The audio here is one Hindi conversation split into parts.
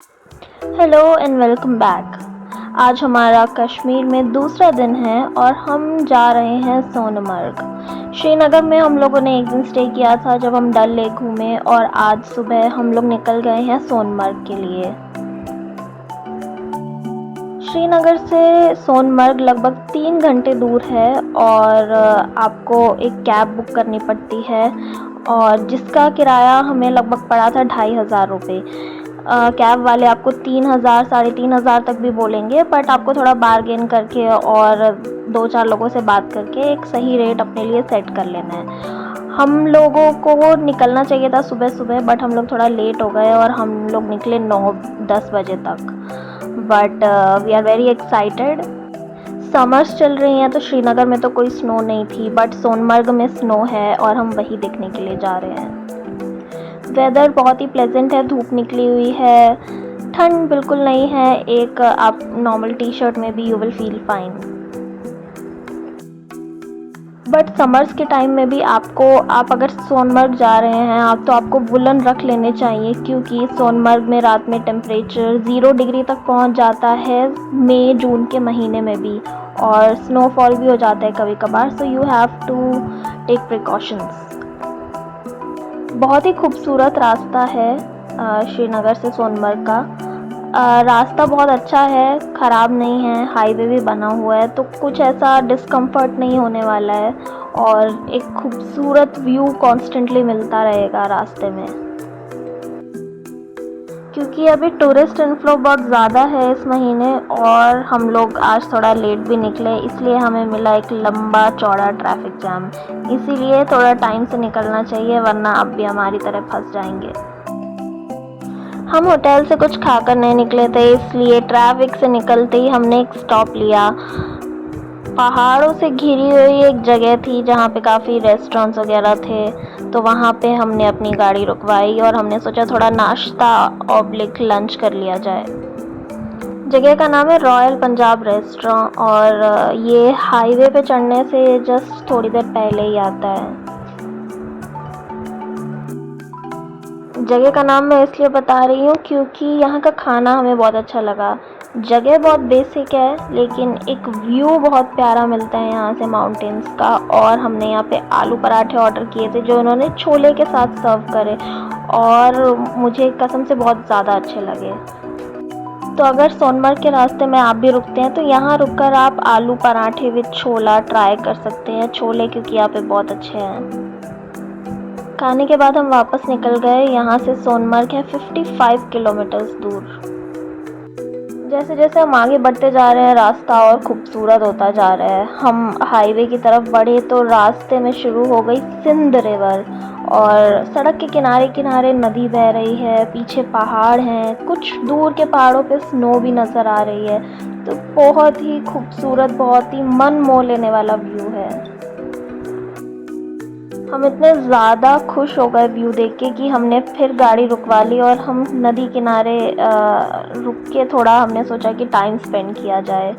Hello and welcome back. आज हमारा कश्मीर में दूसरा दिन है और हम जा रहे हैं सोनमर्ग। श्रीनगर में हम लोगों ने एक दिन स्टे किया था जब हम डल लेक घूमे, और आज सुबह हम लोग निकल गए हैं सोनमर्ग के लिए। श्रीनगर से सोनमर्ग लगभग 3 घंटे दूर है और आपको एक कैब बुक करनी पड़ती है, और जिसका किराया हमें लगभग पड़ा था 2500 रुपये। कैब वाले आपको 3000 3,500 तक भी बोलेंगे, बट आपको थोड़ा बार्गेन करके और 2-4 लोगों से बात करके एक सही रेट अपने लिए सेट कर लेना है। हम लोगों को निकलना चाहिए था सुबह सुबह, बट हम लोग थोड़ा लेट हो गए और हम लोग निकले 9-10 बजे तक। But we are very excited. Summers चल रही हैं तो श्रीनगर में तो कोई स्नो नहीं थी, बट सोनमर्ग में स्नो है और हम वही देखने के लिए जा रहे हैं। वेदर बहुत ही प्लेजेंट है, धूप निकली हुई है, ठंड बिल्कुल नहीं है। एक आप नॉर्मल टी शर्ट में भी you will feel fine. But summers के टाइम में भी आप अगर सोनमर्ग जा रहे हैं आपको वुलन रख लेने चाहिए, क्योंकि सोनमर्ग में रात में टेम्परेचर 0 डिग्री तक पहुंच जाता है, मई जून के महीने में भी, और स्नोफॉल भी हो जाता है कभी कभार। So you have to take precautions. बहुत ही खूबसूरत रास्ता है श्रीनगर से सोनमर्ग का। रास्ता बहुत अच्छा है, ख़राब नहीं है, हाईवे भी बना हुआ है, तो कुछ ऐसा डिस्कम्फर्ट नहीं होने वाला है, और एक खूबसूरत व्यू कॉन्स्टेंटली मिलता रहेगा रास्ते में। क्योंकि अभी टूरिस्ट इनफ्लो बहुत ज़्यादा है इस महीने, और हम लोग आज थोड़ा लेट भी निकले, इसलिए हमें मिला एक लंबा चौड़ा ट्रैफिक जाम। इसीलिए थोड़ा टाइम से निकलना चाहिए, वरना आप भी हमारी तरह फंस जाएंगे। हम होटल से कुछ खाकर नहीं निकले थे, इसलिए ट्रैफिक से निकलते ही हमने एक स्टॉप लिया। पहाड़ों से घिरी हुई एक जगह थी जहाँ पे काफ़ी रेस्टोरेंट्स वगैरह थे, तो वहाँ पे हमने अपनी गाड़ी रुकवाई और हमने सोचा थोड़ा नाश्ता ऑब्लिक लंच कर लिया जाए। जगह का नाम है रॉयल पंजाब रेस्टोरेंट, और ये हाईवे पे चढ़ने से जस्ट थोड़ी देर पहले ही आता है। जगह का नाम मैं इसलिए बता रही हूँ क्योंकि यहाँ का खाना हमें बहुत अच्छा लगा। जगह बहुत बेसिक है, लेकिन एक व्यू बहुत प्यारा मिलता है यहाँ से माउंटेन्स का। और हमने यहाँ पे आलू पराठे ऑर्डर किए थे जो उन्होंने छोले के साथ सर्व करे, और मुझे कसम से बहुत ज़्यादा अच्छे लगे। तो अगर सोनमर्ग के रास्ते में आप भी रुकते हैं तो यहाँ रुककर आप आलू पराठे विद छोला ट्राई कर सकते हैं। छोले क्योंकि यहाँ पे बहुत अच्छे हैं। खाने के बाद हम वापस निकल गए। यहाँ से सोनमर्ग है 55 किलोमीटर्स दूर। जैसे जैसे हम आगे बढ़ते जा रहे हैं रास्ता और खूबसूरत होता जा रहा है। हम हाईवे की तरफ बढ़े तो रास्ते में शुरू हो गई सिंध रिवर, और सड़क के किनारे किनारे नदी बह रही है, पीछे पहाड़ हैं, कुछ दूर के पहाड़ों पे स्नो भी नज़र आ रही है। तो बहुत ही खूबसूरत, बहुत ही मन मोह लेने वाला व्यू है। हम इतने ज़्यादा खुश हो गए व्यू देख के कि हमने फिर गाड़ी रुकवा ली और हम नदी किनारे रुक के थोड़ा हमने सोचा कि टाइम स्पेंड किया जाए।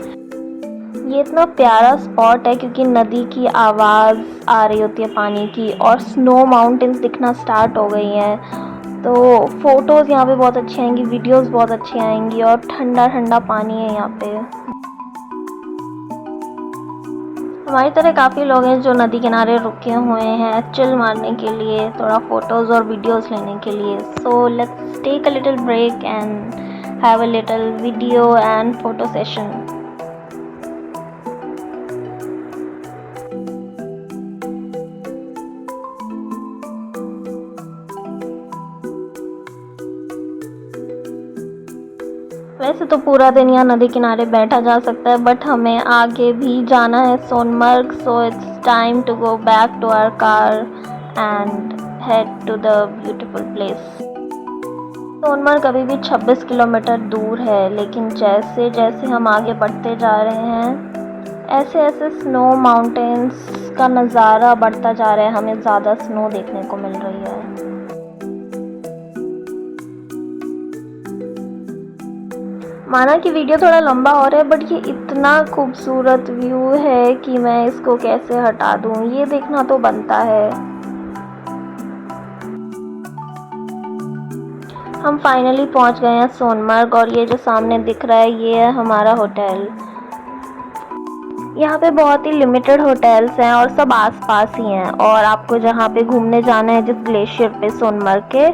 ये इतना प्यारा स्पॉट है क्योंकि नदी की आवाज़ आ रही होती है पानी की, और स्नो माउंटेन्स दिखना स्टार्ट हो गई हैं। तो फ़ोटोज़ यहाँ पे बहुत अच्छी आएंगी, वीडियोज़ बहुत अच्छी आएंगी, और ठंडा ठंडा पानी है यहाँ पे। हमारी तरह काफ़ी लोग हैं जो नदी किनारे रुके हुए हैं चिल मारने के लिए, थोड़ा फ़ोटोज़ और वीडियोज़ लेने के लिए। So let's take a little break and have a little video and photo session. वैसे तो पूरा दिन यहाँ नदी किनारे बैठा जा सकता है, बट हमें आगे भी जाना है Sonmarg, so it's time to go back to our car and head to the beautiful place. Sonmarg अभी भी 26 किलोमीटर दूर है, लेकिन जैसे जैसे हम आगे बढ़ते जा रहे हैं ऐसे ऐसे स्नो माउंटेन्स का नज़ारा बढ़ता जा रहा है, हमें ज़्यादा स्नो देखने को मिल रही है। माना कि वीडियो थोड़ा लंबा हो रहा है, बट ये इतना खूबसूरत व्यू है कि मैं इसको कैसे हटा दूँ, ये देखना तो बनता है। हम फाइनली पहुंच गए हैं सोनमर्ग और ये जो सामने दिख रहा है ये है हमारा होटल। यहाँ पे बहुत ही लिमिटेड होटल्स हैं और सब आसपास ही हैं, और आपको जहाँ पे घूमने जाना है जिस ग्लेशियर पे सोनमर्ग के,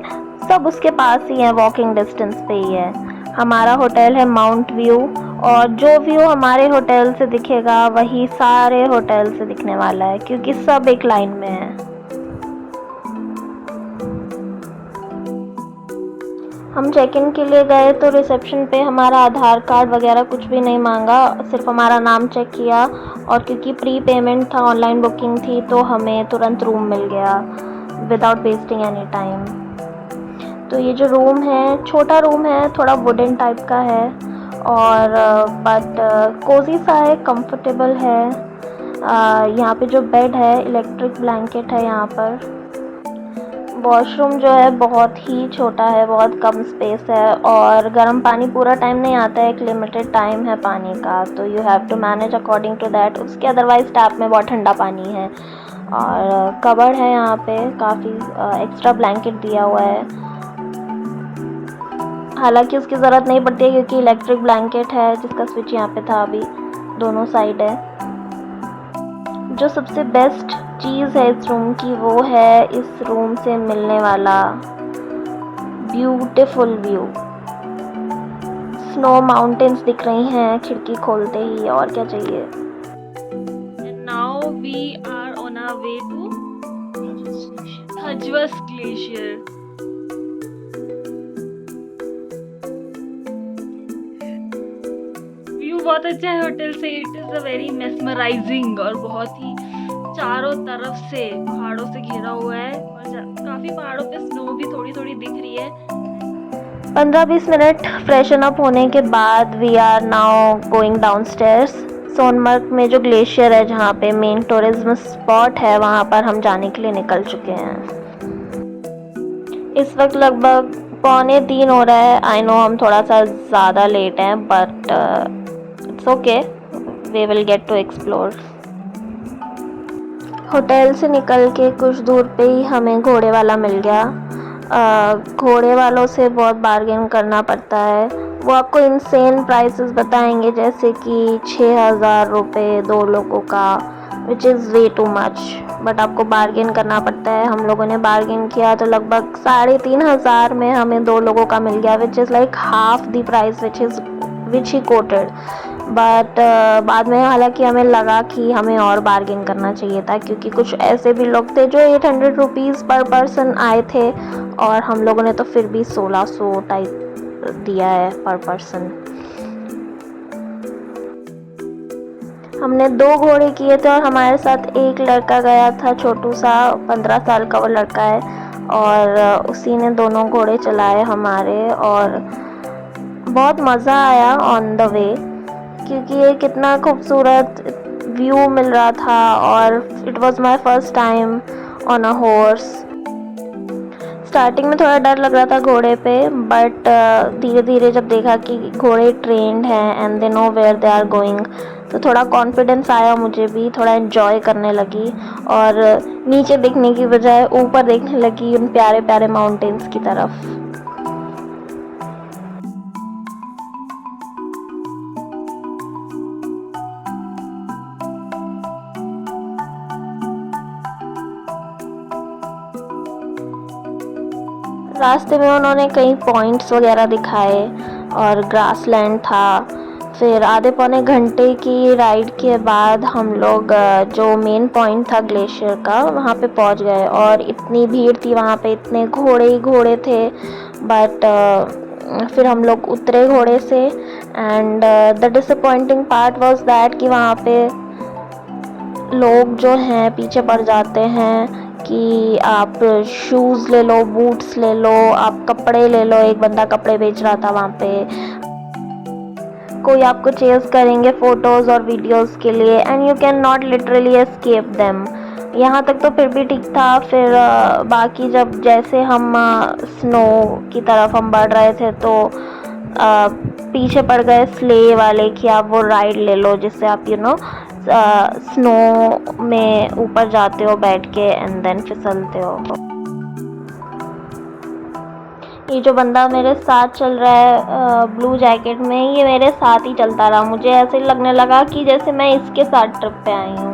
सब उसके पास ही है, वॉकिंग डिस्टेंस पे ही है। हमारा होटल है माउंट व्यू, और जो व्यू हमारे होटल से दिखेगा वही सारे होटल से दिखने वाला है, क्योंकि सब एक लाइन में है। हम चेक इन के लिए गए तो रिसेप्शन पे हमारा आधार कार्ड वगैरह कुछ भी नहीं मांगा, सिर्फ हमारा नाम चेक किया, और क्योंकि प्री पेमेंट था, ऑनलाइन बुकिंग थी, तो हमें तुरंत रूम मिल गया विदाउट वेस्टिंग एनी टाइम। तो ये जो रूम है, छोटा रूम है, थोड़ा वुडन टाइप का है, और बट कोजी सा है, कंफर्टेबल है। यहाँ पे जो बेड है, इलेक्ट्रिक ब्लैंकेट है यहाँ पर। वॉशरूम जो है बहुत ही छोटा है, बहुत कम स्पेस है, और गर्म पानी पूरा टाइम नहीं आता है, एक लिमिटेड टाइम है पानी का, तो you have to manage according to that. उसके अदरवाइज टैप में बहुत ठंडा पानी है, और कबर्ड है यहाँ पे, काफ़ी एक्स्ट्रा ब्लैंकेट दिया हुआ है। हालांकि उसकी ज़रूरत नहीं पड़ती है क्योंकि इलेक्ट्रिक ब्लैंकेट है जिसका स्विच यहाँ पे था, अभी दोनों साइड है। जो सबसे बेस्ट चीज़ है इस रूम की वो है इस रूम से मिलने वाला ब्यूटीफुल व्यू। स्नो माउंटेन्स दिख रही हैं खिड़की खोलते ही, और क्या चाहिए। And now we are on our way to Thajwas Glacier. View बहुत अच्छा है होटल से। It is a very mesmerising, और बहुत ही चारों तरफ से पहाड़ों से घिरा हुआ है, और काफ़ी पहाड़ों पे स्नो भी थोड़ी थोड़ी दिख रही है। 15-20 मिनट फ्रेशन अप होने के बाद we are now going downstairs. Sonmarg में जो ग्लेशियर है, जहाँ पे मेन टूरिज्म स्पॉट है, वहाँ पर हम जाने के लिए निकल चुके हैं। इस वक्त लगभग 2:45 हो रहा है। आई नो हम थोड़ा सा ज़्यादा लेट हैं, but it's okay, we will get to explore. Hotel से निकल के कुछ दूर पे ही हमें घोड़े वाला मिल गया। घोड़े वालों से बहुत बार्गेन करना पड़ता है, वो आपको इंसेन प्राइसेस बताएंगे, जैसे कि 6,000 रुपये 2 लोगों का, which is way too much, but आपको बार्गेन करना पड़ता है। हम लोगों ने बार्गेन किया तो लगभग 3,500 में हमें 2 लोगों का मिल गया, which is like half the price which he coated. But बाद में हालांकि हमें लगा कि हमें और बार्गेन करना चाहिए था, क्योंकि कुछ ऐसे भी लोग थे जो 800 रुपीज़ पर पर्सन आए थे, और हम लोगों ने तो फिर भी 1600 टाइप दिया है पर पर्सन। हमने 2 घोड़े किए थे, और हमारे साथ एक लड़का गया था, छोटू सा, 15 साल का वो लड़का है, और उसी ने दोनों घोड़े चलाए हमारे, और बहुत मज़ा आया ऑन द वे, क्योंकि ये कितना खूबसूरत व्यू मिल रहा था, और it was my first time on a horse. Starting में थोड़ा डर लग रहा था घोड़े पे, बट धीरे धीरे जब देखा कि घोड़े ट्रेंड हैं and they know where they are going, तो थोड़ा कॉन्फिडेंस आया मुझे भी, थोड़ा एंजॉय करने लगी, और नीचे देखने की बजाय ऊपर देखने लगी उन प्यारे प्यारे माउंटेन्स की तरफ। रास्ते में उन्होंने कई पॉइंट्स वगैरह दिखाए, और ग्रासलैंड था। फिर आधे पौने घंटे की राइड के बाद हम लोग जो मेन पॉइंट था ग्लेशियर का, वहाँ पे पहुँच गए, और इतनी भीड़ थी वहाँ पे, इतने घोड़े ही घोड़े थे। बट फिर हम लोग उतरे घोड़े से, and the disappointing part was that कि वहाँ पे लोग जो हैं पीछे पड़ जाते हैं कि आप शूज़ ले लो, बूट्स ले लो, आप कपड़े ले लो। एक बंदा कपड़े बेच रहा था वहाँ पे, कोई आपको चेस करेंगे फ़ोटोज़ और वीडियोज़ के लिए, and you can not literally escape them. यहाँ तक तो फिर भी ठीक था, फिर बाकी जब जैसे हम स्नो की तरफ हम बढ़ रहे थे, तो पीछे पड़ गए स्ले वाले कि आप वो राइड ले लो जिससे आप स्नो में ऊपर जाते हो बैठ के, एंड देन फिसलते हो। ये जो बंदा मेरे साथ चल रहा है ब्लू जैकेट में, ये मेरे साथ ही चलता रहा। मुझे ऐसे लगने लगा कि जैसे मैं इसके साथ ट्रिप पे आई हूँ।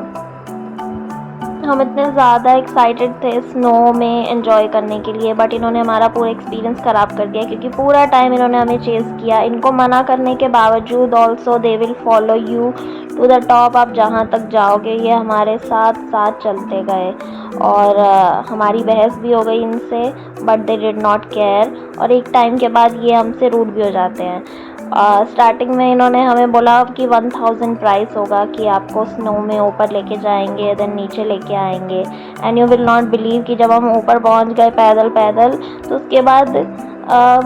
हम इतने ज़्यादा एक्साइटेड थे स्नो में एंजॉय करने के लिए, बट इन्होंने हमारा पूरा एक्सपीरियंस ख़राब कर दिया, क्योंकि पूरा टाइम इन्होंने हमें चेज़ किया। इनको मना करने के बावजूद also they will follow you to the top. आप जहाँ तक जाओगे ये हमारे साथ साथ चलते गए, और हमारी बहस भी हो गई इनसे, but they did not care. और एक टाइम के बाद ये हमसे रूड भी हो जाते हैं। स्टार्टिंग में इन्होंने हमें बोला कि 1000 प्राइस होगा, कि आपको स्नो में ऊपर लेके जाएंगे, देन नीचे लेके आएंगे। And you will not believe कि जब हम ऊपर पहुंच गए पैदल पैदल, तो उसके बाद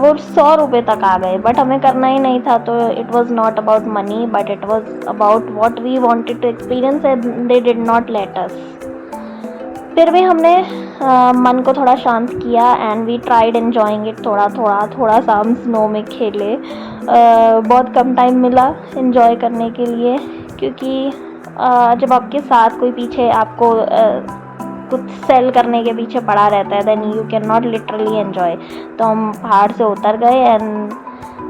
वो 100 रुपये तक आ गए। बट हमें करना ही नहीं था, तो it was not about money, but it was about what we wanted to experience and they did not let us. फिर भी हमने मन को थोड़ा शांत किया and we tried enjoying it. थोड़ा सा हम स्नो में खेले। बहुत कम टाइम मिला एन्जॉय करने के लिए, क्योंकि जब आपके साथ कोई पीछे आपको कुछ सेल करने के पीछे पड़ा रहता है, then you can not literally enjoy. तो हम पहाड़ से उतर गए and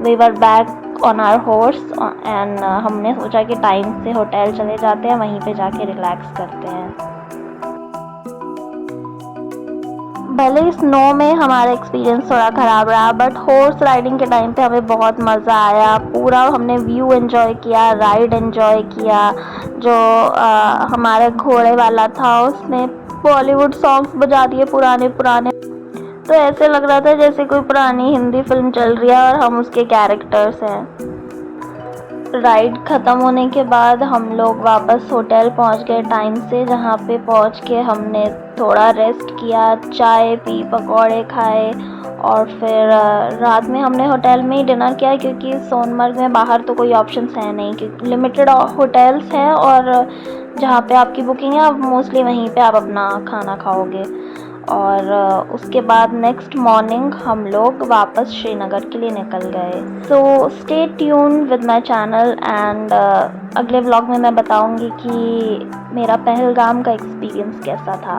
we were back on our horse, and हमने सोचा कि टाइम से होटल चले जाते हैं, वहीं पे जाके रिलैक्स करते हैं। भले ही स्नो में हमारा एक्सपीरियंस थोड़ा ख़राब रहा, बट हॉर्स राइडिंग के टाइम पे हमें बहुत मज़ा आया। पूरा हमने व्यू एंजॉय किया, राइड एंजॉय किया। जो हमारे घोड़े वाला था उसने बॉलीवुड सॉन्ग्स बजा दिए पुराने पुराने, तो ऐसे लग रहा था जैसे कोई पुरानी हिंदी फिल्म चल रही है और हम उसके कैरेक्टर्स हैं। राइड ख़त्म होने के बाद हम लोग वापस होटल पहुंच गए टाइम से, जहां पे पहुंच के हमने थोड़ा रेस्ट किया, चाय पी, पकौड़े खाए, और फिर रात में हमने होटल में ही डिनर किया, क्योंकि सोनमर्ग में बाहर तो कोई ऑप्शंस है नहीं, क्योंकि लिमिटेड होटल्स हैं, और जहाँ पे आपकी बुकिंग है आप मोस्टली वहीं पे आप अपना खाना खाओगे। और उसके बाद नेक्स्ट मॉर्निंग हम लोग वापस श्रीनगर के लिए निकल गए। So stay tune with my channel, and अगले व्लॉग में मैं बताऊंगी कि मेरा पहलगाम का एक्सपीरियंस कैसा था।